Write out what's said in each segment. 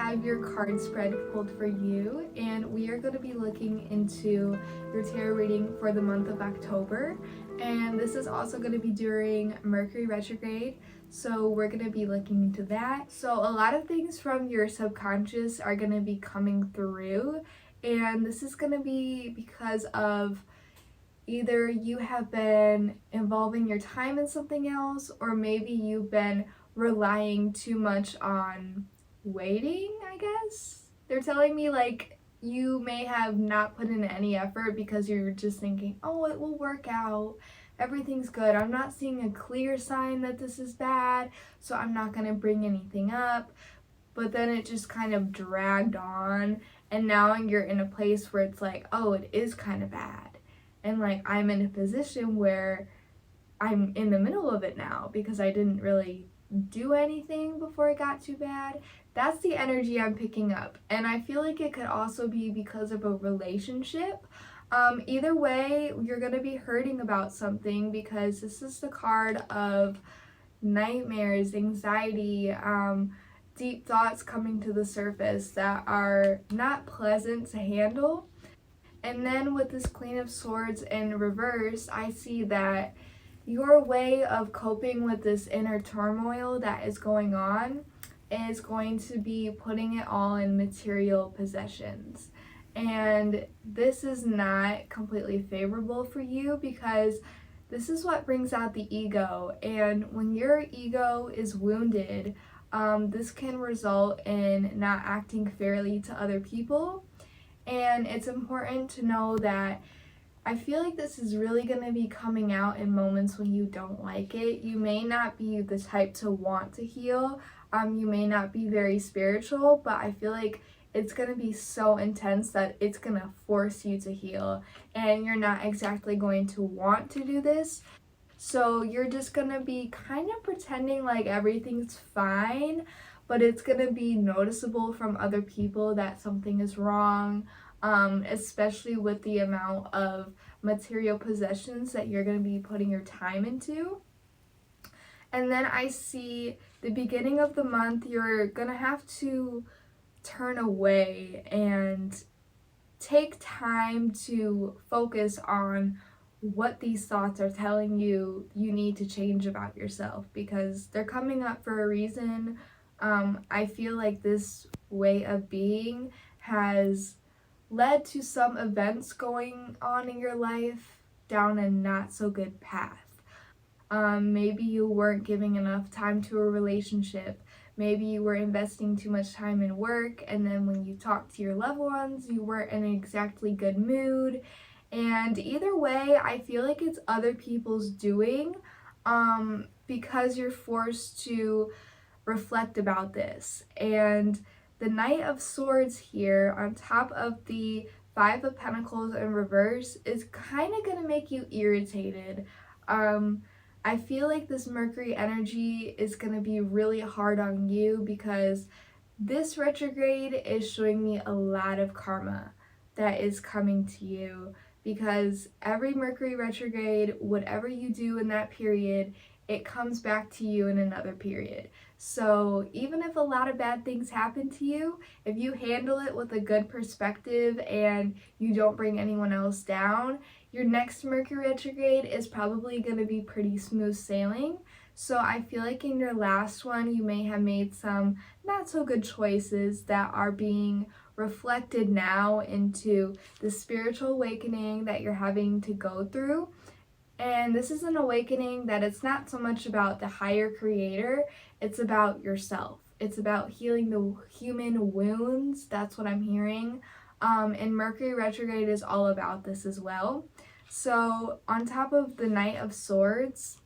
have your card spread pulled for you, and we are going to be looking into your tarot reading for the month of October. And this is also going to be during Mercury Retrograde, so we're going to be looking into that. So a lot of things from your subconscious are going to be coming through, and this is going to be because of either you have been involving your time in something else, or maybe you've been relying too much on waiting, I guess. They're telling me like you may have not put in any effort because you're just thinking, oh, it will work out. Everything's good. I'm not seeing a clear sign that this is bad, so I'm not going to bring anything up. But then it just kind of dragged on, and now you're in a place where it's like, oh, it is kind of bad. And like I'm in a position where I'm in the middle of it now because I didn't really do anything before it got too bad. That's the energy I'm picking up. And I feel like it could also be because of a relationship. Either way, you're going to be hurting about something because this is the card of nightmares, anxiety, deep thoughts coming to the surface that are not pleasant to handle. And then with this Queen of Swords in reverse, I see that your way of coping with this inner turmoil that is going on is going to be putting it all in material possessions. And this is not completely favorable for you because this is what brings out the ego. And when your ego is wounded, this can result in not acting fairly to other people. And it's important to know that I feel like this is really going to be coming out in moments when you don't like it. You may not be the type to want to heal. You may not be very spiritual, but I feel like it's going to be so intense that it's going to force you to heal. And you're not exactly going to want to do this. So you're just going to be kind of pretending like everything's fine, but it's going to be noticeable from other people that something is wrong, especially with the amount of material possessions that you're going to be putting your time into. And then I see the beginning of the month, you're going to have to turn away and take time to focus on what these thoughts are telling you need to change about yourself, because they're coming up for a reason. I feel like this way of being has led to some events going on in your life down a not so good path. Maybe you weren't giving enough time to a relationship. Maybe you were investing too much time in work, and then when you talked to your loved ones, you weren't in an exactly good mood. And either way, I feel like it's other people's doing, because you're forced to reflect about this. And the Knight of Swords here on top of the Five of Pentacles in reverse is kind of going to make you irritated. I feel like this Mercury energy is going to be really hard on you because this retrograde is showing me a lot of karma that is coming to you, because every Mercury retrograde, whatever you do in that period, it comes back to you in another period. So even if a lot of bad things happen to you, if you handle it with a good perspective and you don't bring anyone else down, your next Mercury retrograde is probably going to be pretty smooth sailing. So I feel like in your last one, you may have made some not so good choices that are being reflected now into the spiritual awakening that you're having to go through. And this is an awakening that it's not so much about the higher creator, it's about yourself. It's about healing the human wounds. That's what I'm hearing. And Mercury retrograde is all about this as well. So on top of the Knight of Swords,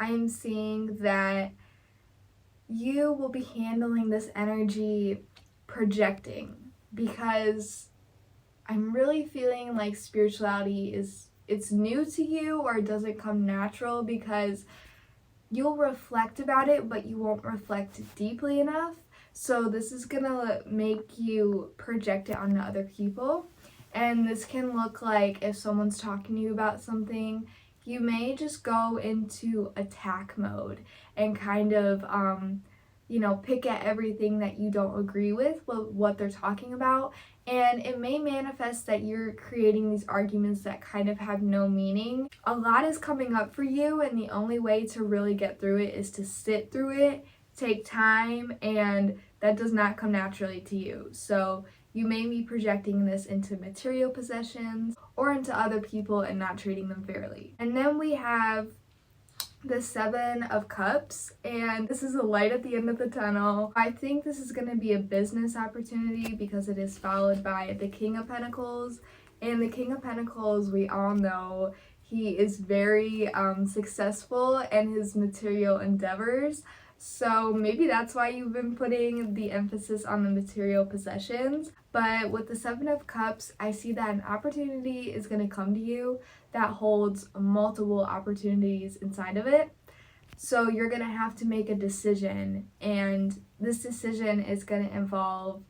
I'm seeing that you will be handling this energy projecting, because I'm really feeling like spirituality it's new to you, or it doesn't come natural, because you'll reflect about it, but you won't reflect deeply enough. So this is gonna make you project it onto other people. And this can look like if someone's talking to you about something, you may just go into attack mode and kind of pick at everything that you don't agree with what they're talking about. And it may manifest that you're creating these arguments that kind of have no meaning. A lot is coming up for you, and the only way to really get through it is to sit through it, take time, and that does not come naturally to you. So you may be projecting this into material possessions or into other people and not treating them fairly. And then we have the Seven of Cups, and this is a light at the end of the tunnel. I think this is going to be a business opportunity because it is followed by the King of Pentacles. And the King of Pentacles, we all know, he is very successful in his material endeavors. So maybe that's why you've been putting the emphasis on the material possessions. But with the Seven of Cups, I see that an opportunity is going to come to you that holds multiple opportunities inside of it. So you're going to have to make a decision, and this decision is going to involve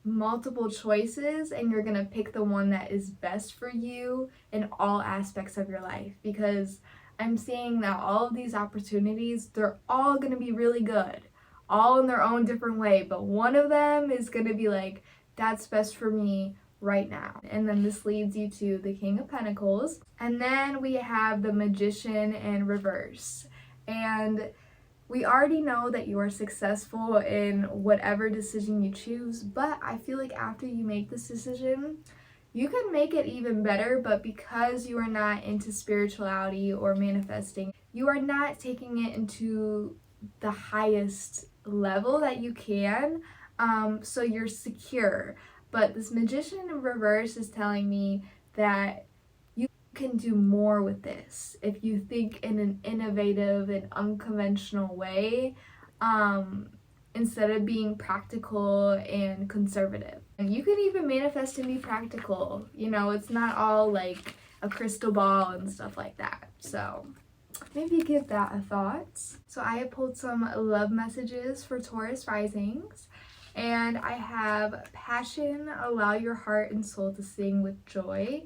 multiple choices, and you're going to pick the one that is best for you in all aspects of your life, because I'm seeing that all of these opportunities, they're all going to be really good, all in their own different way, but one of them is going to be like, that's best for me right now. And then this leads you to the King of Pentacles. And then we have the Magician in reverse. And we already know that you are successful in whatever decision you choose, but I feel like after you make this decision, you can make it even better, but because you are not into spirituality or manifesting, you are not taking it into the highest level that you can, so you're secure. But this Magician in reverse is telling me that you can do more with this if you think in an innovative and unconventional way, instead of being practical and conservative. And you can even manifest and be practical. It's not all like a crystal ball and stuff like that. So maybe give that a thought. So I have pulled some love messages for Taurus risings. And I have passion, allow your heart and soul to sing with joy.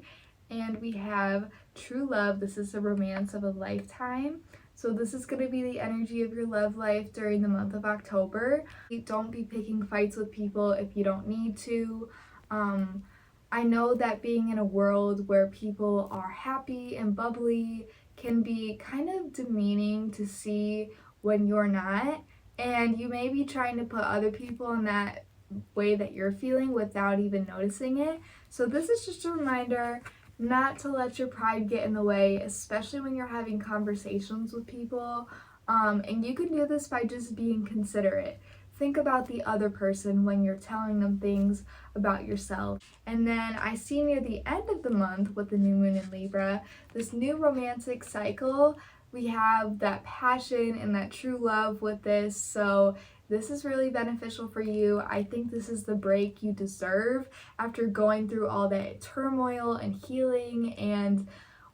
And we have true love. This is the romance of a lifetime. So this is going to be the energy of your love life during the month of October. Don't be picking fights with people if you don't need to. I know that being in a world where people are happy and bubbly can be kind of demeaning to see when you're not. And you may be trying to put other people in that way that you're feeling without even noticing it. So this is just a reminder not to let your pride get in the way, especially when you're having conversations with people. And you can do this by just being considerate. Think about the other person when you're telling them things about yourself. And then I see near the end of the month with the new moon in Libra, this new romantic cycle. We have that passion and that true love with this. So this is really beneficial for you. I think this is the break you deserve after going through all that turmoil and healing. And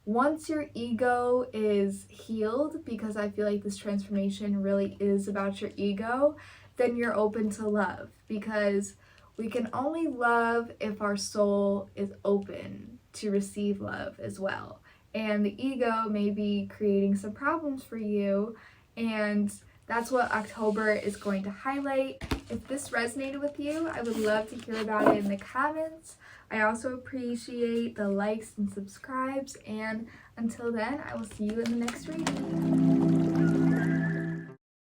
once your ego is healed, because I feel like this transformation really is about your ego, then you're open to love, because we can only love if our soul is open to receive love as well. And the ego may be creating some problems for you, and that's what October is going to highlight. If this resonated with you, I would love to hear about it in the comments. I also appreciate the likes and subscribes, and until then, I will see you in the next reading.